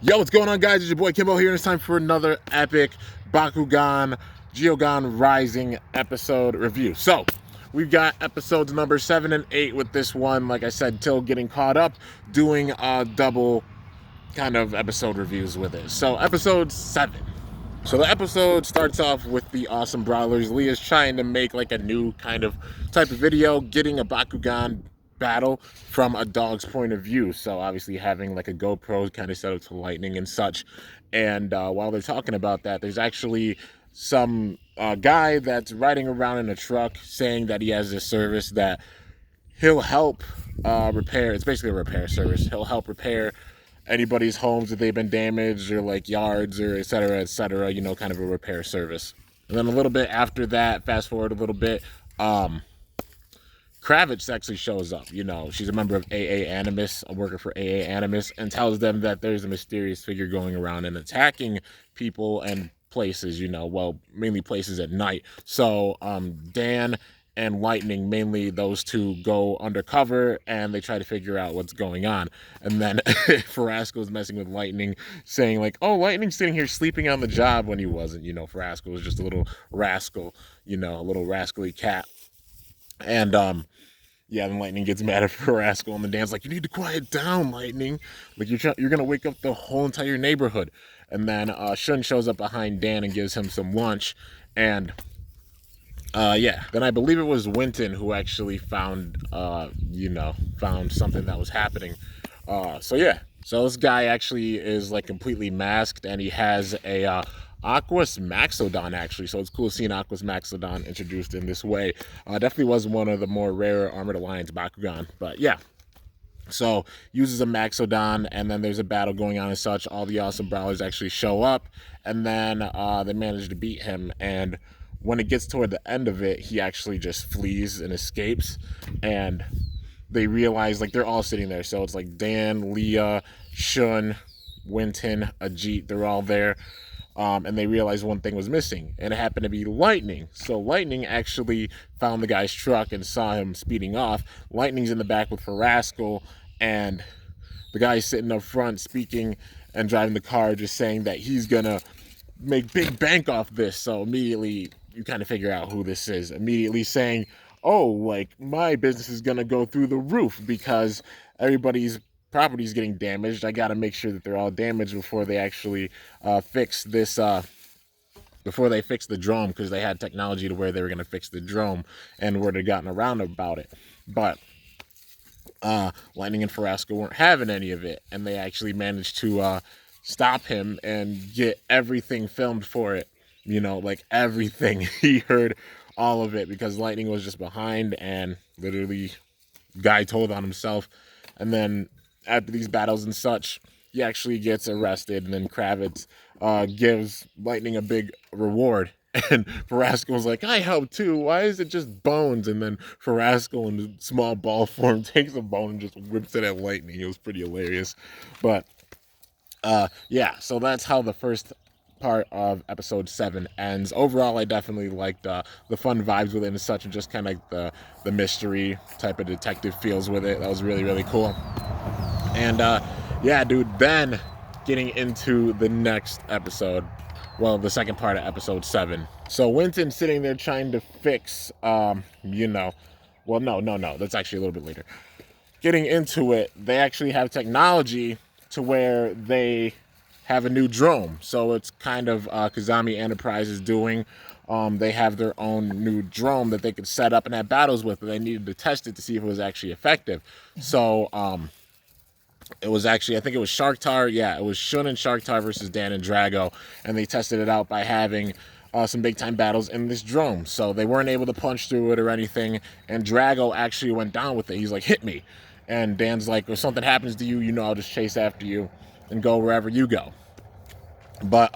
Yo, what's going on, guys? It's your boy Kimbo here, and it's time for another epic Bakugan Geogan Rising episode review. So, we've got episodes number 7 and 8 with this one. Like I said, till getting caught up, doing double kind of episode reviews with it. So, episode 7. So the episode starts off with the awesome brawlers. Leah's trying to make like a new kind of type of video, getting a Bakugan battle from a dog's point of view. So obviously having like a GoPro kind of set up to lightning and such. And while they're talking about that, there's actually some guy that's riding around in a truck saying that he has this service that he'll help repair. It's basically a repair service. He'll help repair anybody's homes if they've been damaged, or like yards, or et cetera, you know, kind of a repair service. And then a little bit after that, fast forward a little bit, Kravitz actually shows up. You know, she's a member of AA Animus, a worker for AA Animus, and tells them that there's a mysterious figure going around and attacking people and places, you know, well, mainly places at night. So Dan and Lightning, mainly those two, go undercover and they try to figure out what's going on. And then Farasco's messing with Lightning, saying like, oh, Lightning's sitting here sleeping on the job, when he wasn't. You know, Farasco was just a little rascal, you know, a little rascally cat. And yeah, then Lightning gets mad at Farasco, and then Dan's like, you need to quiet down, Lightning. Like, you're gonna wake up the whole entire neighborhood. And then Shun shows up behind Dan and gives him some lunch. And yeah, then I believe it was Winton who actually found, found something that was happening. So yeah, so this guy actually is like completely masked, and he has a Aquas Maxodon, actually. So it's cool seeing Aquas Maxodon introduced in this way. Definitely was one of the more rare Armored Alliance Bakugan. But yeah, so uses a Maxodon, and then there's a battle going on and such. All the awesome brawlers actually show up, and then they manage to beat him. And when it gets toward the end of it, he actually just flees and escapes. And they realize, like, they're all sitting there. So it's like Dan, Leah, Shun, Winton, Ajit, they're all there. And they realized one thing was missing, and it happened to be Lightning. So Lightning actually found the guy's truck and saw him speeding off. Lightning's in the back with Farasco, and the guy's sitting up front speaking and driving the car, just saying that he's gonna make big bank off this. So immediately you kind of figure out who this is. Immediately saying, oh, like, my business is gonna go through the roof because everybody's property's getting damaged. I gotta make sure that they're all damaged before they actually fix this, before they fix the drone, because they had technology to where they were gonna fix the drone and word had gotten around about it. But Lightning and Farasco weren't having any of it, and they actually managed to stop him and get everything filmed for it. You know, like everything. He heard all of it because Lightning was just behind, and literally guy told on himself. And then after these battles and such, he actually gets arrested, and then Kravitz gives Lightning a big reward. And Farasco's like, I helped too. Why is it just bones? And then Farasco in small ball form takes a bone and just whips it at Lightning. It was pretty hilarious. But yeah, so that's how the first part of episode 7 ends. Overall, I definitely liked the fun vibes with it and such, and just kind of like the mystery type of detective feels with it. That was really, really cool. And yeah, dude, then getting into the next episode, well, the second part of episode 7. So Winton's sitting there trying to fix, well, no, that's actually a little bit later. Getting into it, they actually have technology to where they have a new drone. So it's kind of Kazami Enterprises doing. They have their own new drone that they could set up and have battles with, but they needed to test it to see if it was actually effective. So it was actually, I think it was Sharktar. Yeah, it was Shun and Sharktar versus Dan and Drago, and they tested it out by having some big time battles in this drone. So they weren't able to punch through it or anything, and Drago actually went down with it. He's like, hit me. And Dan's like, if something happens to you, you know, I'll just chase after you and go wherever you go. But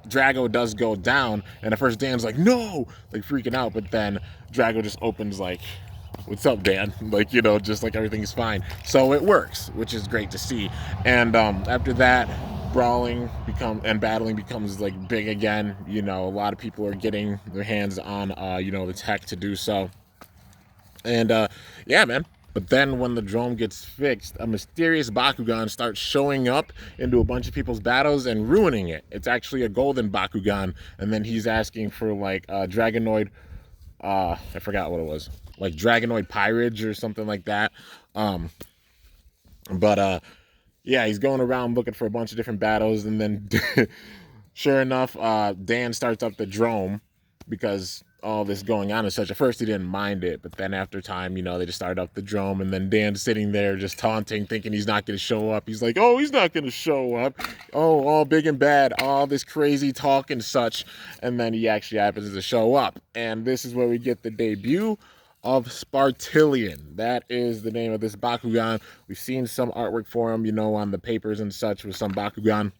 Drago does go down, and at first Dan's like, no, like freaking out, but then Drago just opens like, what's up, Dan? Like, you know, just like everything's fine. So it works, which is great to see. And after that, brawling and battling becomes like big again. You know, a lot of people are getting their hands on, you know, the tech to do so. And yeah, man, But then when the drone gets fixed, a mysterious Bakugan starts showing up into a bunch of people's battles and ruining it. It's actually a golden Bakugan, and then he's asking for like Dragonoid, I forgot what it was, like Dragonoid Pyrage or something like that. But yeah, he's going around looking for a bunch of different battles, and then sure enough, Dan starts up the drone because all this going on and such. At first, he didn't mind it, but then after time, they just started up the drone, and then Dan's sitting there just taunting, thinking he's not going to show up. He's like, "Oh, he's not going to show up. Oh, all big and bad, all this crazy talk and such," and then he actually happens to show up, and this is where we get the debut of Spartillion. That is the name of this Bakugan. We've seen some artwork for him, on the papers and such with some Bakugan.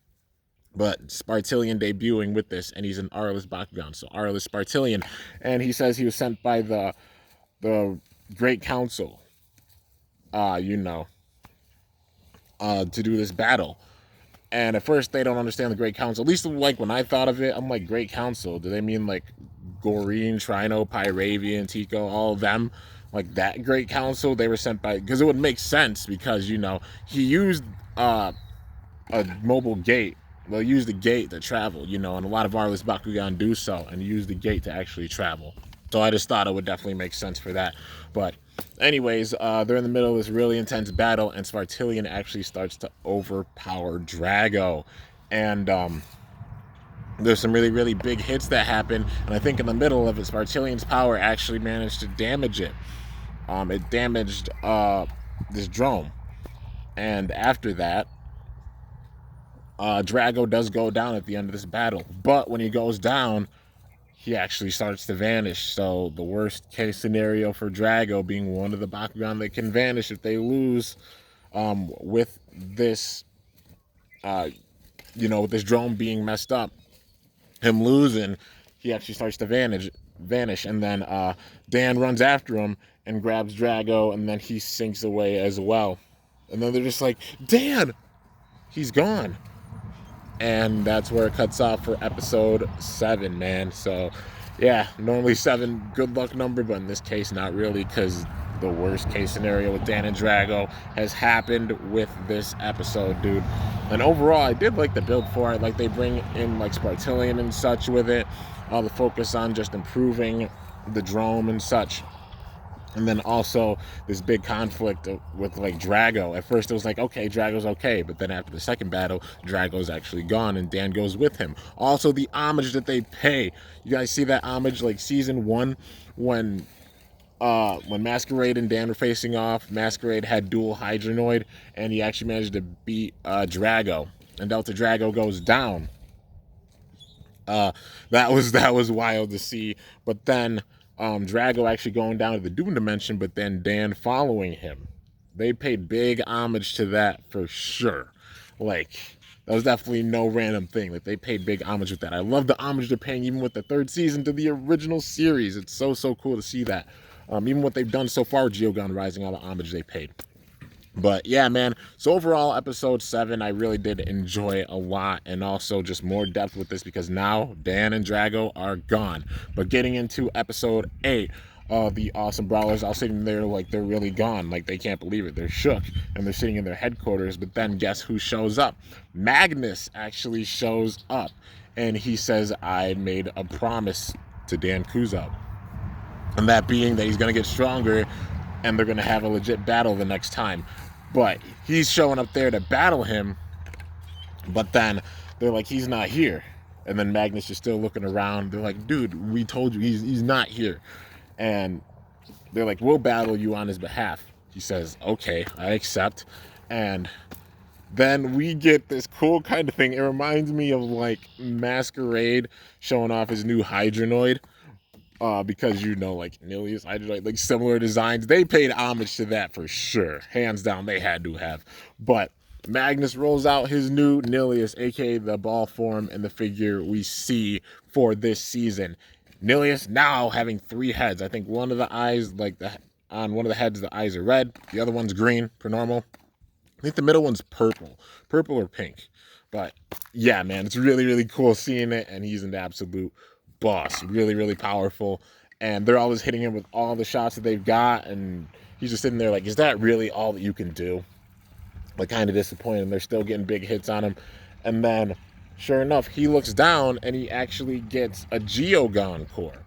But Spartillion debuting with this, and he's an Aurelus Bakugan, so Aurelus Spartillion. And he says he was sent by the Great Council, to do this battle. And at first they don't understand the Great Council. At least like when I thought of it, I'm like, Great Council? Do they mean like Goreen, Trino, Pyravian, Tico, all of them? Like that Great Council? They were sent by, because it would make sense because, he used a mobile gate. They'll use the gate to travel, and a lot of Aurelus Bakugan do so, and use the gate to actually travel. So I just thought it would definitely make sense for that. But anyways, they're in the middle of this really intense battle, and Spartillion actually starts to overpower Drago. And there's some really, really big hits that happen, and I think in the middle of it, Spartillion's power actually managed to damage it. It damaged this drone. And after that, Drago does go down at the end of this battle, but when he goes down, he actually starts to vanish. So the worst case scenario for Drago, being one of the Bakugan that can vanish if they lose, with this, with this drone being messed up, him losing, he actually starts to vanish, and then Dan runs after him and grabs Drago, and then he sinks away as well. And then they're just like, Dan, he's gone. And that's where it cuts off for episode 7, man. So, yeah, normally 7, good luck number, but in this case, not really, because the worst case scenario with Dan and Drago has happened with this episode, dude. And overall, I did like the build for it. Like, they bring in, like, Spartillion and such with it. All the focus on just improving the drone and such. And then also this big conflict with like Drago. At first it was like, okay, Drago's okay. But then after the second battle, Drago's actually gone and Dan goes with him. Also the homage that they pay. You guys see that homage like season 1 when Masquerade and Dan were facing off. Masquerade had dual Hydronoid and he actually managed to beat Drago. And Delta Drago goes down. That was wild to see. But then Drago actually going down to the Doom Dimension, but then Dan following him. They paid big homage to that for sure. Like, that was definitely no random thing. Like, they paid big homage with that. I love the homage they're paying even with the 3rd season to the original series. It's so cool to see that. Even what they've done so far with Geogan Rising, all the homage they paid. But yeah, man, so overall episode 7 I really did enjoy a lot, and also just more depth with this because now Dan and Drago are gone. But getting into episode 8, the awesome brawlers all sitting there like they're really gone, like they can't believe it, they're shook, and they're sitting in their headquarters. But then guess who shows up? Magnus actually shows up, and he says, I made a promise to Dan Kuzo, and that being that he's gonna get stronger and they're gonna have a legit battle the next time. But he's showing up there to battle him, but then they're like, he's not here. And then Magnus is still looking around. They're like, dude, we told you he's not here. And they're like, we'll battle you on his behalf. He says, okay, I accept. And then we get this cool kind of thing. It reminds me of like Masquerade showing off his new Hydronoid. Because like Nilius, Hydronoid, like similar designs. They paid homage to that for sure. Hands down, they had to have. But Magnus rolls out his new Nilius, aka the ball form and the figure we see for this season. Nilius now having 3 heads. I think one of the eyes, on one of the heads, the eyes are red. The other one's green, per normal. I think the middle one's purple or pink. But yeah, man, it's really, really cool seeing it, and he's an absolute boss. Really, really powerful. And they're always hitting him with all the shots that they've got, and he's just sitting there like, is that really all that you can do? Like, kind of disappointed. And they're still getting big hits on him. And then, sure enough, he looks down and he actually gets a Geogan core.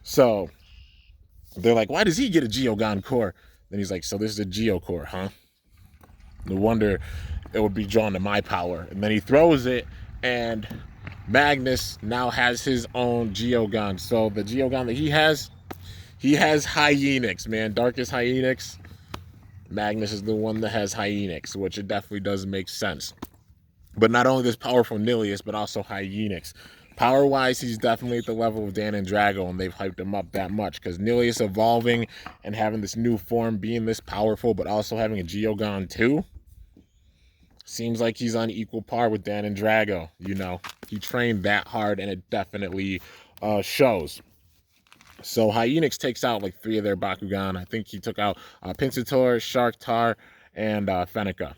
So they're like, why does he get a Geogan core? Then he's like, so this is a Geo core, huh? No wonder it would be drawn to my power. And then he throws it, and Magnus now has his own Geogan. So the Geogan that he has Hyenix, man. Darkest Hyenix. Magnus is the one that has Hyenix, which it definitely does make sense. But not only this powerful Nilius, but also Hyenix. Power-wise, he's definitely at the level of Dan and Drago, and they've hyped him up that much. Because Nilius evolving and having this new form, being this powerful, but also having a Geogan too, seems like he's on equal par with Dan and Drago. You know, he trained that hard, and it definitely shows. So Hyenix takes out like 3 of their Bakugan. I think he took out Pinssator, Sharktar, and Fenneca.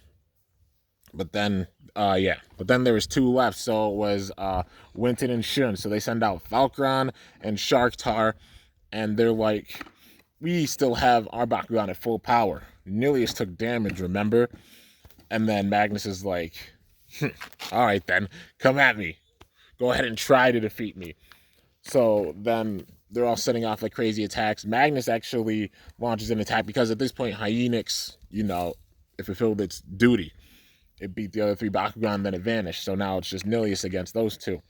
But then, there was 2 left. So it was Winton and Shun. So they send out Falkron and Sharktar, and they're like, we still have our Bakugan at full power. Nilius took damage, remember? And then Magnus is like, all right then, come at me. Go ahead and try to defeat me. So then they're all setting off like crazy attacks. Magnus actually launches an attack because at this point, Hyenix, you know, it fulfilled its duty. It beat the other 3 Bakugan, then it vanished. So now it's just Nilius against those 2.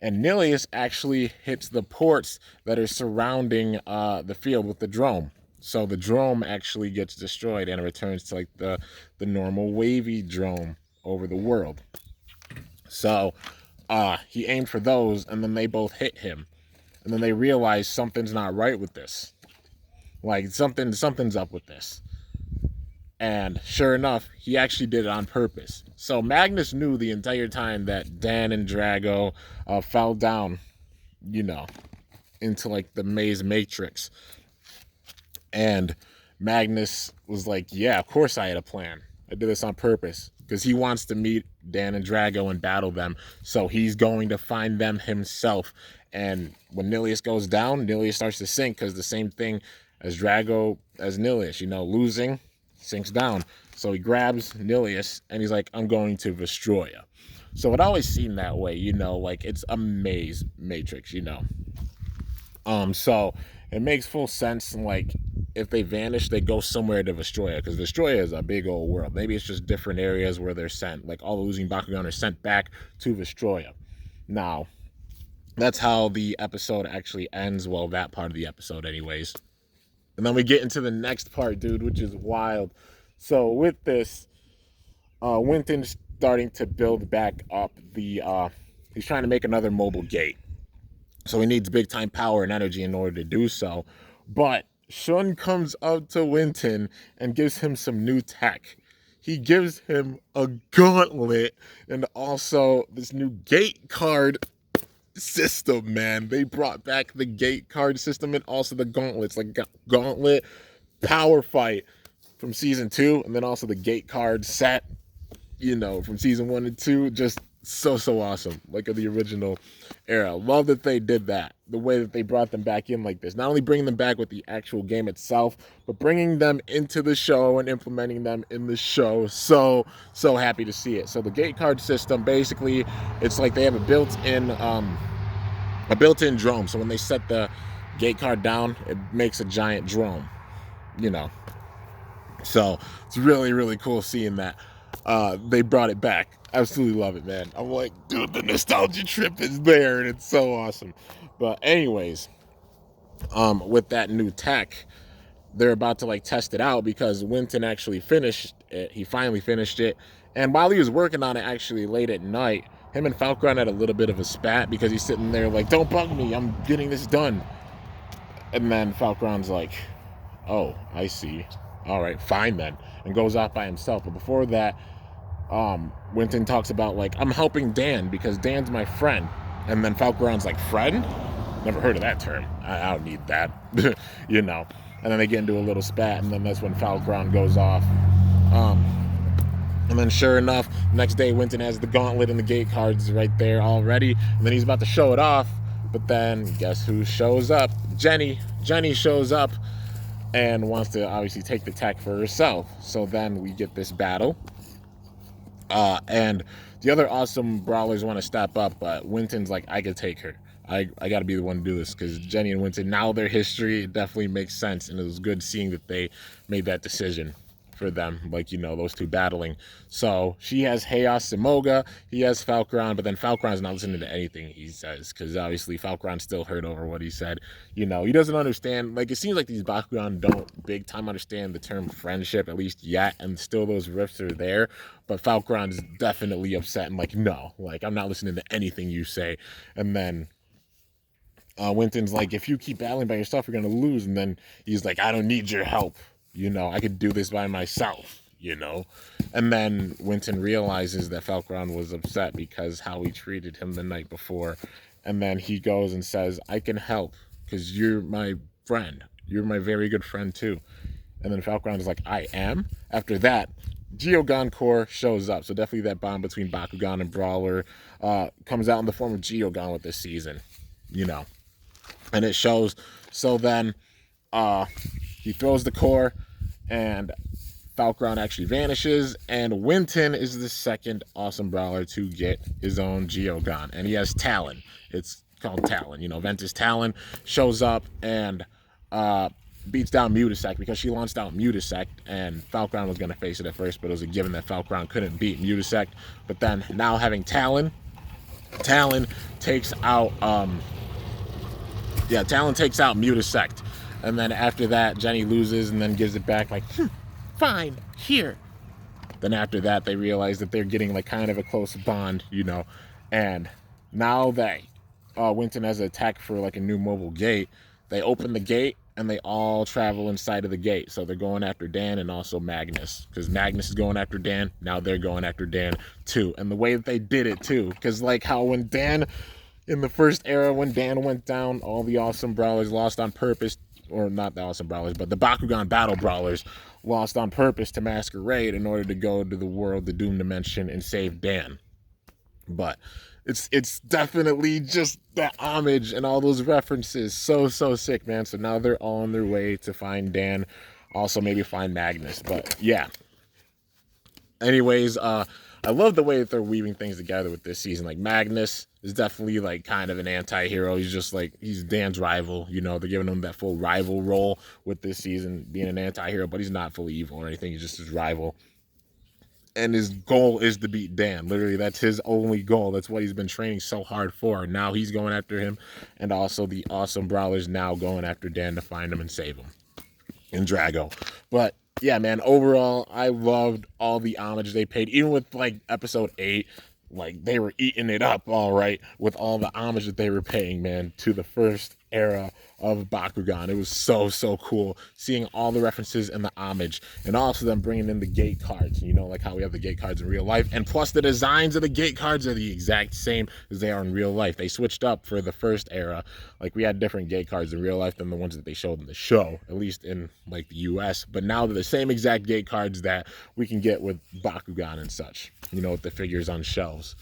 And Nilius actually hits the ports that are surrounding the field with the drome. So the drome actually gets destroyed and it returns to like the normal wavy drome over the world. So he aimed for those, and then they both hit him. And then they realize something's not right with this. Like, something's up with this. And sure enough, he actually did it on purpose. So Magnus knew the entire time that Dan and Drago fell down, you know, into like the maze matrix. And Magnus was like, yeah, of course I had a plan. I did this on purpose. Because he wants to meet Dan and Drago and battle them. So he's going to find them himself. And when Nilius goes down, Nilius starts to sink, because the same thing as Drago as Nilius, you know, losing, sinks down. So he grabs Nilius and he's like, I'm going to destroy you. So it always seemed that way, you know, like it's a maze matrix, you know. So it makes full sense. And like, if they vanish, they go somewhere to Vestroya, because Vestroya is a big old world. Maybe it's just different areas where they're sent. Like all the losing Bakugan are sent back to Vestroya. Now, that's how the episode actually ends. Well, that part of the episode anyways. And then we get into the next part, dude, which is wild. So with this, Winton's starting to build back up he's trying to make another mobile gate. So he needs big time power and energy in order to do so. But Shun comes up to Winton and gives him some new tech. He gives him a gauntlet and also this new gate card system, man. They brought back the gate card system and also the gauntlets, like gauntlet power fight from season 2, and then also the gate card set, you know, from season 1 and 2. Just so awesome, like of the original era. Love that they did that, the way that they brought them back in like this. Not only bringing them back with the actual game itself, but bringing them into the show and implementing them in the show. So happy to see it. So the gate card system, basically, it's like they have a built-in drone. So when they set the gate card down, it makes a giant drone, you know. So it's really, really cool seeing that. They brought it back. Absolutely love it, man. I'm like, dude, the nostalgia trip is there, and it's so awesome. But anyways, with that new tech, they're about to like test it out, because Winton actually finished it. He finally finished it. And while he was working on it, actually late at night, him and Falkron had a little bit of a spat, because he's sitting there like, don't bug me, I'm getting this done. And then Falkron's like, oh, I see. All right, fine then. And goes off by himself. But before that, Winton talks about like, I'm helping Dan because Dan's my friend. And then Falkron's like, friend? Never heard of that term. I don't need that. You know. And then they get into a little spat, and then that's when Falkron goes off. And then sure enough, next day Winton has the gauntlet and the gate cards right there already. And then he's about to show it off. But then guess who shows up? Jenny. Jenny shows up and wants to obviously take the tech for herself. So then we get this battle. And the other awesome brawlers want to step up, but Winton's like, I could take her. I got to be the one to do this, because Jenny and Winton, now their history, it definitely makes sense. And it was good seeing that they made that decision for them, like, you know, those two battling. So she has Chaos Simoga, he has Falcron, but then Falcron's not listening to anything he says, because obviously Falcron's still hurt over what he said. You know, he doesn't understand, like, it seems like these Bakugan don't big time understand the term friendship, at least yet, and still those rifts are there. But Falcron's definitely upset and like, no, like, I'm not listening to anything you say. And then Winton's like, if you keep battling by yourself, you're going to lose. And then he's like, I don't need your help. You know, I could do this by myself, you know. And then Winton realizes that Falcron was upset because how he treated him the night before. And then he goes and says, I can help because you're my friend. You're my very good friend too. And then Falcron is like, I am. After that, Geogan Core shows up. So definitely that bond between Bakugan and Brawler comes out in the form of Geogan with this season, you know. And it shows. So then he throws the core, and Falcron actually vanishes, and Winton is the second awesome brawler to get his own Geogan, and he has Talon. It's called Talon. You know, Ventus Talon shows up and beats down Mutasect, because she launched out Mutasect, and Falcron was going to face it at first, but it was a given that Falcron couldn't beat Mutasect. But then now having Talon takes out Talon takes out Mutasect. And then after that, Jenny loses and then gives it back like, fine, here. Then after that, they realize that they're getting like kind of a close bond, you know. And now that Winton has an attack for like a new mobile gate, they open the gate and they all travel inside of the gate. So they're going after Dan and also Magnus, because Magnus is going after Dan. Now they're going after Dan too. And the way that they did it too, because like how when Dan, in the first era, when Dan went down, all the awesome brawlers lost on purpose, or not the awesome brawlers, but the Bakugan battle brawlers lost on purpose to Masquerade in order to go to the world, the Doom Dimension, and save Dan. But it's definitely just that homage and all those references. So sick, man. So now they're all on their way to find Dan. Also maybe find Magnus. But yeah. Anyways, I love the way that they're weaving things together with this season. Like, Magnus is definitely like kind of an anti-hero. He's just like, he's Dan's rival. You know, they're giving him that full rival role with this season, being an anti-hero, but he's not fully evil or anything. He's just his rival. And his goal is to beat Dan. Literally, that's his only goal. That's what he's been training so hard for. Now he's going after him. And also the awesome brawlers now going after Dan to find him and save him. And Drago. But yeah, man, overall, I loved all the homage they paid. Even with like episode 8, like they were eating it up, all right, with all the homage that they were paying, man, to the first era of Bakugan. It was so cool seeing all the references and the homage, and also them bringing in the gate cards, you know, like how we have the gate cards in real life. And plus the designs of the gate cards are the exact same as they are in real life. They switched up for the first era. Like, we had different gate cards in real life than the ones that they showed in the show, at least in like the US. But now they're the same exact gate cards that we can get with Bakugan and such, you know, with the figures on shelves.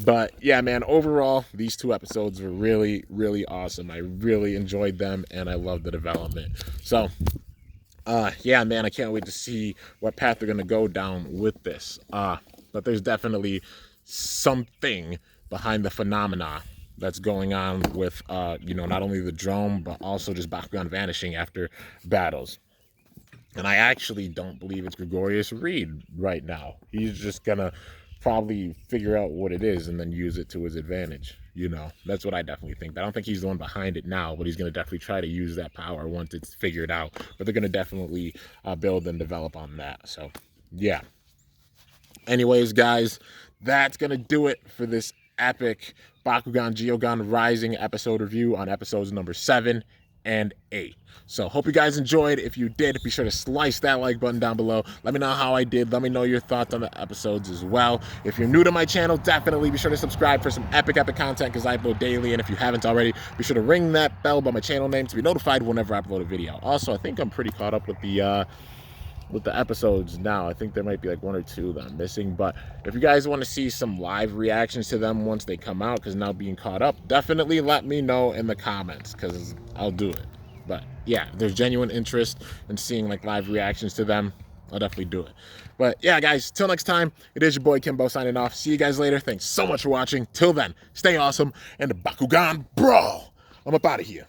But yeah, man, overall, these 2 episodes were really awesome. I really enjoyed them, and I love the development. So yeah, man, I can't wait to see what path they're gonna go down with this. But there's definitely something behind the phenomena that's going on with you know, not only the drone, but also just Bakugan vanishing after battles. And I actually don't believe it's Gregorius Reed right now. He's just gonna probably figure out what it is and then use it to his advantage. You know, that's what I definitely think. I don't think he's the one behind it now, but he's going to definitely try to use that power once it's figured out. But they're going to definitely build and develop on that. So, yeah. Anyways, guys, that's going to do it for this epic Bakugan Geogan Rising episode review on episodes number 7 and 8. So hope you guys enjoyed. If you did, be sure to slice that like button down below. Let me know how I did. Let me know your thoughts on the episodes as well. If you're new to my channel, definitely be sure to subscribe for some epic content, because I upload daily. And if you haven't already, be sure to ring that bell by my channel name to be notified whenever I upload a video. Also, I think I'm pretty caught up with the episodes now. I think there might be like 1 or 2 that I'm missing, but if you guys want to see some live reactions to them once they come out, because now being caught up, definitely let me know in the comments, because I'll do it. But yeah, if there's genuine interest in seeing like live reactions to them, I'll definitely do it. But yeah, guys, till next time, it is your boy Kimbo signing off. See you guys later. Thanks so much for watching. Till then, stay awesome and Bakugan Brawl. I'm up out of here.